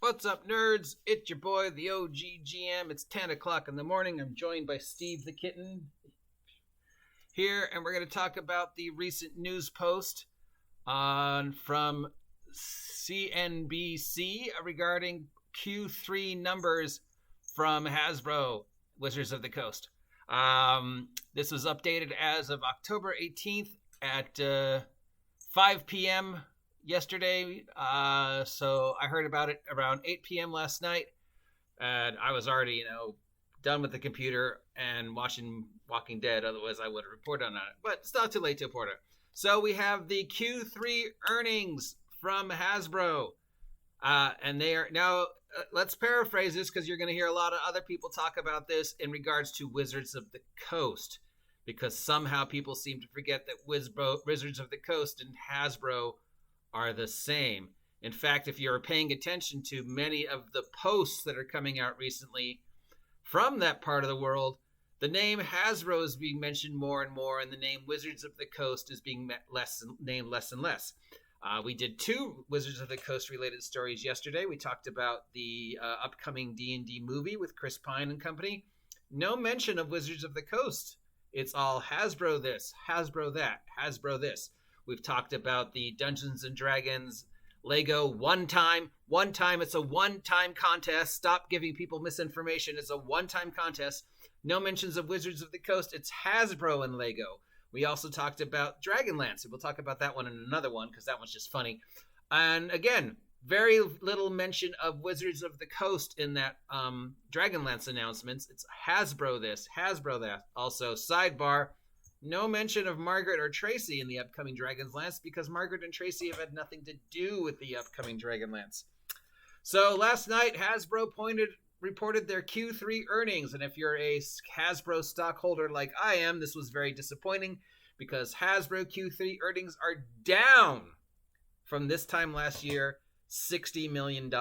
What's up, nerds? It's your boy, the OGGM. It's 10 o'clock in the morning. I'm joined by Steve the Kitten here, and we're going to talk about the recent news post from CNBC regarding Q3 numbers from Hasbro Wizards of the Coast. This was updated as of October 18th at 5 p.m. yesterday, so I heard about it around 8 p.m. last night, and I was already, done with the computer and watching Walking Dead. Otherwise, I would have reported on it, but it's not too late to report it. So we have the Q3 earnings from Hasbro, and they are now. Let's paraphrase this because you're going to hear a lot of other people talk about this in regards to Wizards of the Coast, because somehow people seem to forget that Wizards of the Coast and Hasbro are the same. In fact, if you're paying attention to many of the posts that are coming out recently from that part of the world, the name Hasbro is being mentioned more and more, and the name Wizards of the Coast is being named less and less. We did 2 Wizards of the Coast related stories yesterday. We talked about the upcoming D&D movie with Chris Pine and company. No mention of Wizards of the Coast. It's all Hasbro this, Hasbro that, Hasbro this. We've talked about the Dungeons & Dragons Lego one time. It's a one-time contest. Stop giving people misinformation. It's a one-time contest. No mentions of Wizards of the Coast. It's Hasbro and Lego. We also talked about Dragonlance. We'll talk about that one in another one because that one's just funny. And again, very little mention of Wizards of the Coast in that Dragonlance announcements. It's Hasbro this, Hasbro that. Also, sidebar, no mention of Margaret or Tracy in the upcoming Dragonlance because Margaret and Tracy have had nothing to do with the upcoming Dragonlance. So last night, Hasbro reported their Q3 earnings, and if you're a Hasbro stockholder like I am, this was very disappointing because Hasbro Q3 earnings are down from this time last year, $60 million.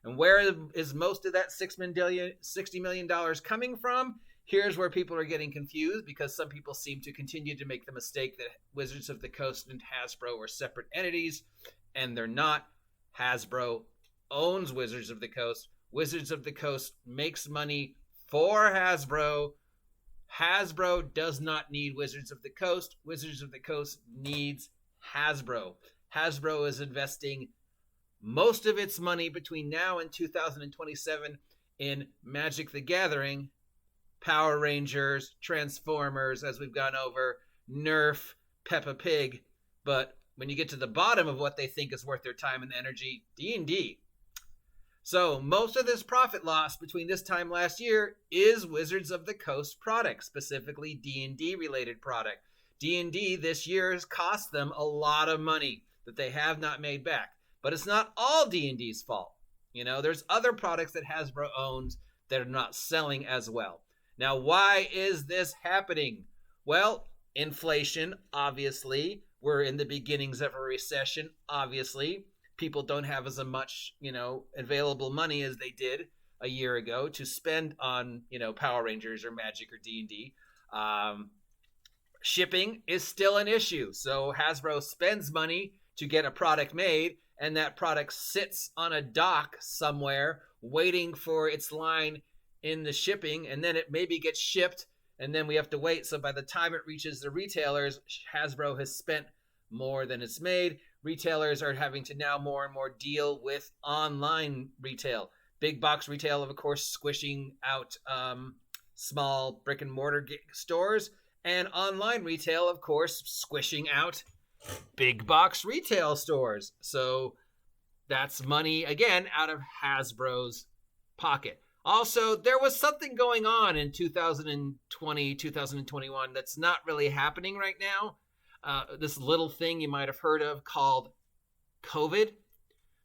And where is most of that $60 million coming from? Here's where people are getting confused because some people seem to continue to make the mistake that Wizards of the Coast and Hasbro are separate entities, and they're not. Hasbro owns Wizards of the Coast. Wizards of the Coast makes money for Hasbro. Hasbro does not need Wizards of the Coast. Wizards of the Coast needs Hasbro. Hasbro is investing most of its money between now and 2027 in Magic the Gathering, Power Rangers, Transformers, as we've gone over, Nerf, Peppa Pig. But when you get to the bottom of what they think is worth their time and energy, D&D. So most of this profit loss between this time last year is Wizards of the Coast product, specifically D&D related product. D&D this year has cost them a lot of money that they have not made back. But it's not all D&D's fault. There's other products that Hasbro owns that are not selling as well. Now, why is this happening? Well, inflation, obviously. We're in the beginnings of a recession, obviously. People don't have as much, available money as they did a year ago to spend on, Power Rangers or Magic or D&D. Shipping is still an issue. So Hasbro spends money to get a product made, and that product sits on a dock somewhere waiting for its line in the shipping, and then it maybe gets shipped, and then we have to wait. So by the time it reaches the retailers, Hasbro has spent more than it's made. Retailers are having to now more and more deal with online retail. Big box retail, of course, squishing out small brick and mortar stores, and online retail, of course, squishing out big box retail stores. So that's money, again, out of Hasbro's pocket. Also, there was something going on in 2020, 2021 that's not really happening right now. This little thing you might have heard of called COVID.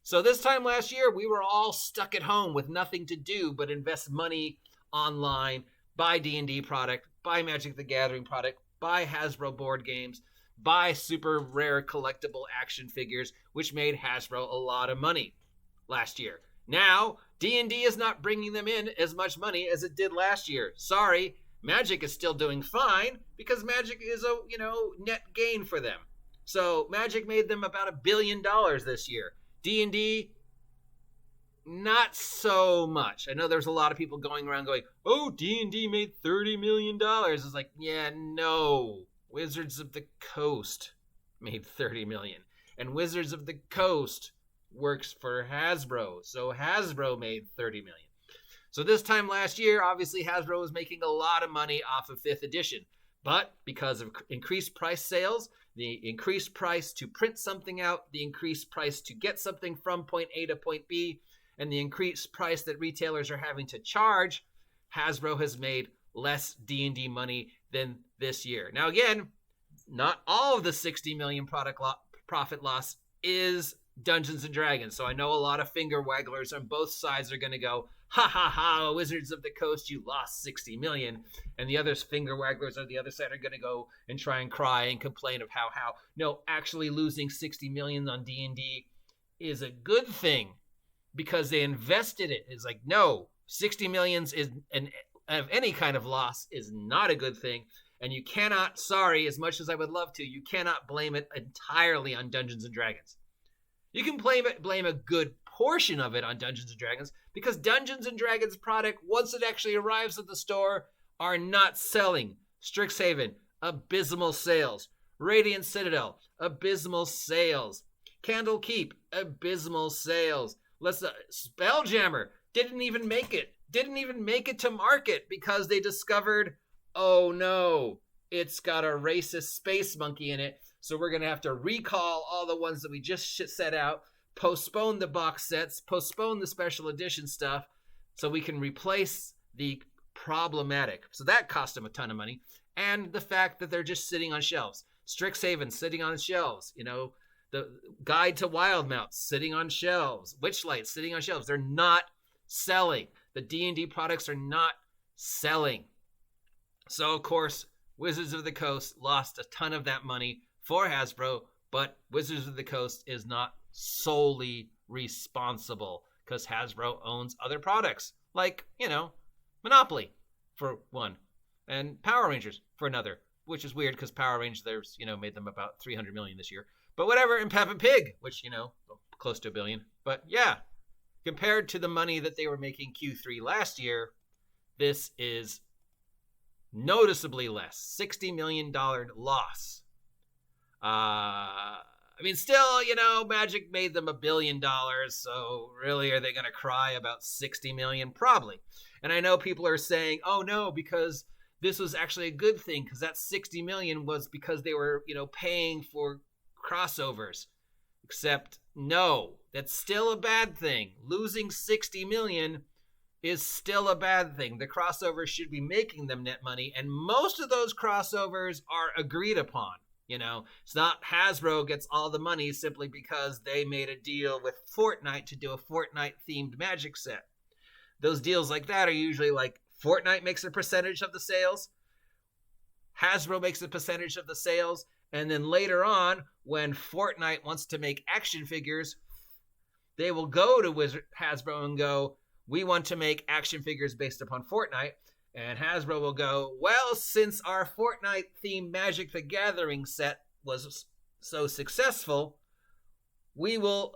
So this time last year, we were all stuck at home with nothing to do but invest money online, buy D&D product, buy Magic the Gathering product, buy Hasbro board games, buy super rare collectible action figures, which made Hasbro a lot of money last year. Now, D&D is not bringing them in as much money as it did last year. Sorry, Magic is still doing fine because Magic is a, net gain for them. So Magic made them about $1 billion this year. D&D, not so much. I know there's a lot of people going around going, oh, D&D made $30 million. It's like, yeah, no. Wizards of the Coast made $30 million. And Wizards of the Coast works for Hasbro. So Hasbro made $30 million. So this time last year, obviously Hasbro was making a lot of money off of 5th edition. But because of increased price sales, the increased price to print something out, the increased price to get something from point A to point B, and the increased price that retailers are having to charge, Hasbro has made less D&D money than this year. Now again, not all of the 60 million profit loss is Dungeons & Dragons. So I know a lot of finger wagglers on both sides are going to go, ha ha ha, Wizards of the Coast, you lost 60 million. And the other finger wagglers on the other side are going to go and try and cry and complain of how. No, actually losing 60 million on D&D is a good thing because they invested it. It's like, no, 60 millions is of any kind of loss is not a good thing. And you cannot, sorry, as much as I would love to, you cannot blame it entirely on Dungeons & Dragons. You can blame a good portion of it on Dungeons & Dragons because Dungeons & Dragons product, once it actually arrives at the store, are not selling. Strixhaven, abysmal sales. Radiant Citadel, abysmal sales. Candlekeep, abysmal sales. Spelljammer didn't even make it. Didn't even make it to market because they discovered, oh no, it's got a racist space monkey in it. So we're going to have to recall all the ones that we just set out, postpone the box sets, postpone the special edition stuff so we can replace the problematic. So that cost them a ton of money. And the fact that they're just sitting on shelves. Strixhaven sitting on shelves. You know, the Guide to Wildmount sitting on shelves. Witchlight sitting on shelves. They're not selling. The D&D products are not selling. So, of course, Wizards of the Coast lost a ton of that money for Hasbro, but Wizards of the Coast is not solely responsible because Hasbro owns other products like, you know, Monopoly for one and Power Rangers for another, which is weird because Power Rangers, you know, made them about 300 million this year. But whatever, and Peppa Pig, which, you know, close to $1 billion. But yeah, compared to the money that they were making Q3 last year, this is noticeably less. $60 million loss. I mean, still, you know, Magic made them $1 billion, so really, are they going to cry about 60 million? Probably. And I know people are saying, oh no, because this was actually a good thing, because that 60 million was because they were, you know, paying for crossovers. Except, no, that's still a bad thing. Losing 60 million is still a bad thing. The crossovers should be making them net money, and most of those crossovers are agreed upon. You know, it's not Hasbro gets all the money simply because they made a deal with Fortnite to do a Fortnite-themed Magic set. Those deals like that are usually like Fortnite makes a percentage of the sales, Hasbro makes a percentage of the sales, and then later on, when Fortnite wants to make action figures, they will go to Hasbro and go, we want to make action figures based upon Fortnite. And Hasbro will go, well, since our Fortnite-themed Magic the Gathering set was so successful, we will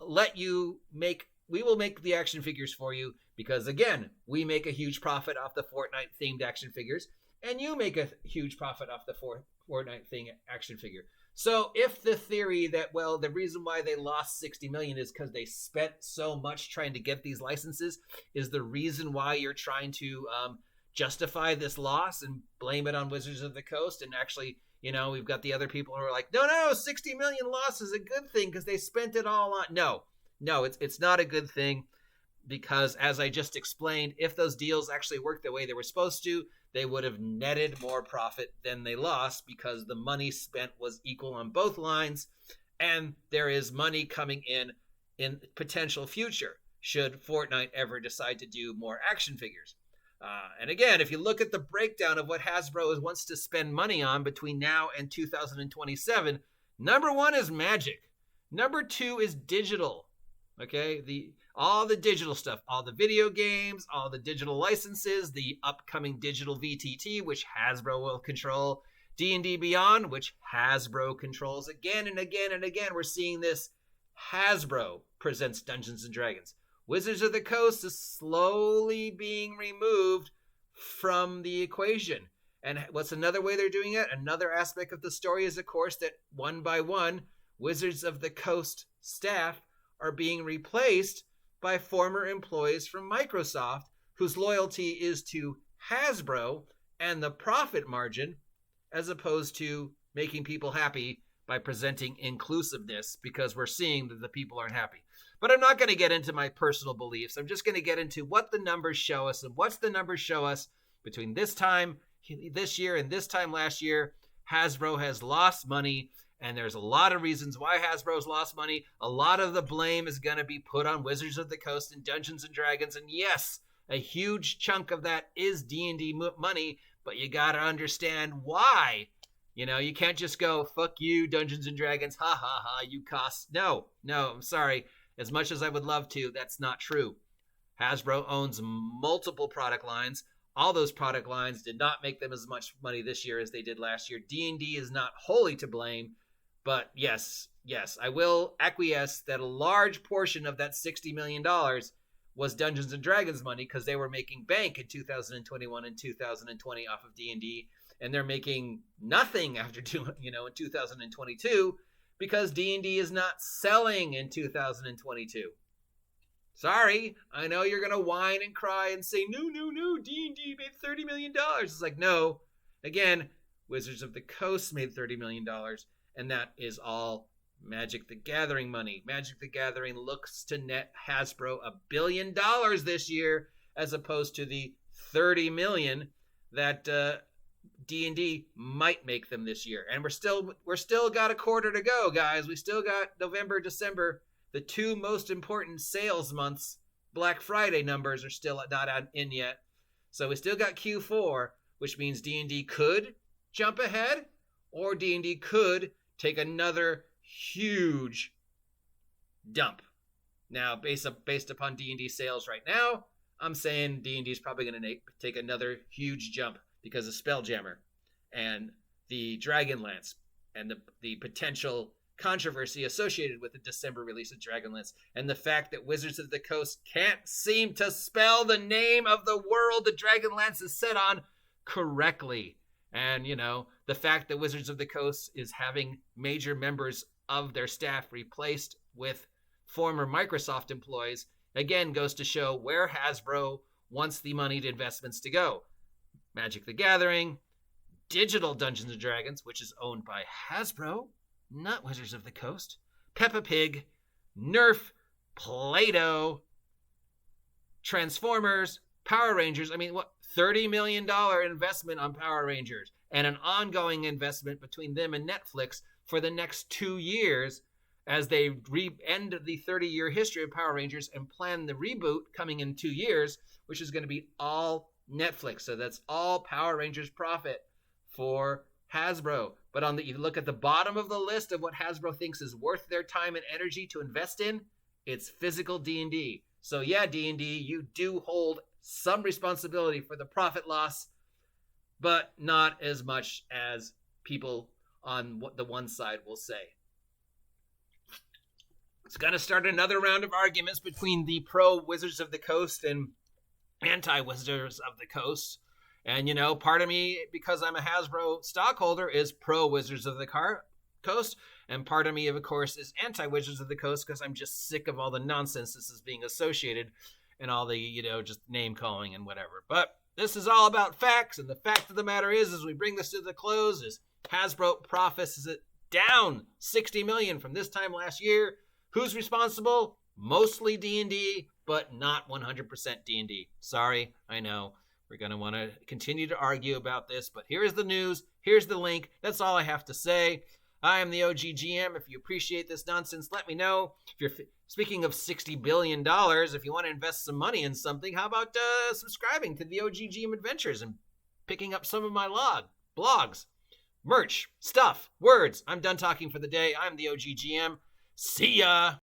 make the action figures for you because, again, we make a huge profit off the Fortnite-themed action figures, and you make a huge profit off the Fortnite-themed action figure. So if the theory that, well, the reason why they lost 60 million is because they spent so much trying to get these licenses is the reason why you're trying to justify this loss and blame it on Wizards of the Coast, and actually, you know, we've got the other people who are like, no, 60 million loss is a good thing because they spent it all on. No, it's not a good thing because, as I just explained, if those deals actually worked the way they were supposed to, they would have netted more profit than they lost because the money spent was equal on both lines, and there is money coming in potential future should Fortnite ever decide to do more action figures. And again, if you look at the breakdown of what Hasbro wants to spend money on between now and 2027, number one is Magic. Number two is digital. Okay, all the digital stuff, all the video games, all the digital licenses, the upcoming digital VTT, which Hasbro will control, D&D Beyond, which Hasbro controls again and again and again. We're seeing this. Hasbro presents Dungeons & Dragons. Wizards of the Coast is slowly being removed from the equation. And what's another way they're doing it? Another aspect of the story is, of course, that one by one, Wizards of the Coast staff are being replaced by former employees from Microsoft whose loyalty is to Hasbro and the profit margin, as opposed to making people happy by presenting inclusiveness, because we're seeing that the people aren't happy. But I'm not going to get into my personal beliefs. I'm just going to get into what the numbers show us. And what's the numbers show us between this time this year and this time last year? Hasbro has lost money, and there's a lot of reasons why Hasbro's lost money. A lot of the blame is going to be put on Wizards of the Coast and Dungeons & Dragons. And yes, a huge chunk of that is D&D money, but you got to understand why. You know, you can't just go, fuck you, Dungeons & Dragons, ha ha ha, you cost. No, I'm sorry. As much as I would love to, that's not true. Hasbro owns multiple product lines. All those product lines did not make them as much money this year as they did last year. D&D is not wholly to blame, but yes, I will acquiesce that a large portion of that $60 million was Dungeons & Dragons money, because they were making bank in 2021 and 2020 off of D&D, and they're making nothing after in 2022, because D&D is not selling in 2022. Sorry, I know you're gonna whine and cry and say no, D&D made $30 million. It's like, no, again, Wizards of the Coast made $30 million, and that is all Magic the Gathering money. Magic the Gathering looks to net Hasbro $1 billion this year, as opposed to the $30 million that D&D might make them this year. And we're still got a quarter to go, guys. We still got November, December, the two most important sales months. Black Friday numbers are still not in yet. So we still got Q4, which means D&D could jump ahead, or D&D could take another huge dump. Now, based upon D&D sales right now, I'm saying D&D is probably going to take another huge jump because of Spelljammer and the Dragonlance and the potential controversy associated with the December release of Dragonlance, and the fact that Wizards of the Coast can't seem to spell the name of the world that Dragonlance is set on correctly. And, the fact that Wizards of the Coast is having major members of their staff replaced with former Microsoft employees, again, goes to show where Hasbro wants the moneyed investments to go. Magic the Gathering, digital Dungeons & Dragons, which is owned by Hasbro, not Wizards of the Coast, Peppa Pig, Nerf, Play-Doh, Transformers, Power Rangers. I mean, what, $30 million investment on Power Rangers, and an ongoing investment between them and Netflix for the next 2 years as they end the 30-year history of Power Rangers and plan the reboot coming in 2 years, which is going to be all Netflix. So that's all Power Rangers profit for Hasbro. But you look at the bottom of the list of what Hasbro thinks is worth their time and energy to invest in, it's physical D&D. So yeah, D&D, you do hold some responsibility for the profit loss, but not as much as people on the one side will say. It's going to start another round of arguments between the pro Wizards of the Coast and anti Wizards of the Coast. And, part of me, because I'm a Hasbro stockholder, is pro Wizards of the Coast. And part of me, of course, is anti Wizards of the Coast, because I'm just sick of all the nonsense this is being associated and all the, just name calling and whatever. But this is all about facts. And the fact of the matter is, as we bring this to the close, is Hasbro profits it down $60 million from this time last year. Who's responsible? Mostly D&D, but not 100% D&D. Sorry, I know. We're going to want to continue to argue about this, but here's the news. Here's the link. That's all I have to say. I am the OGGM. If you appreciate this nonsense, let me know. If you're speaking of $60 billion, if you want to invest some money in something, how about subscribing to the OGGM Adventures and picking up some of my blogs, merch, stuff, words. I'm done talking for the day. I'm the OGGM. See ya.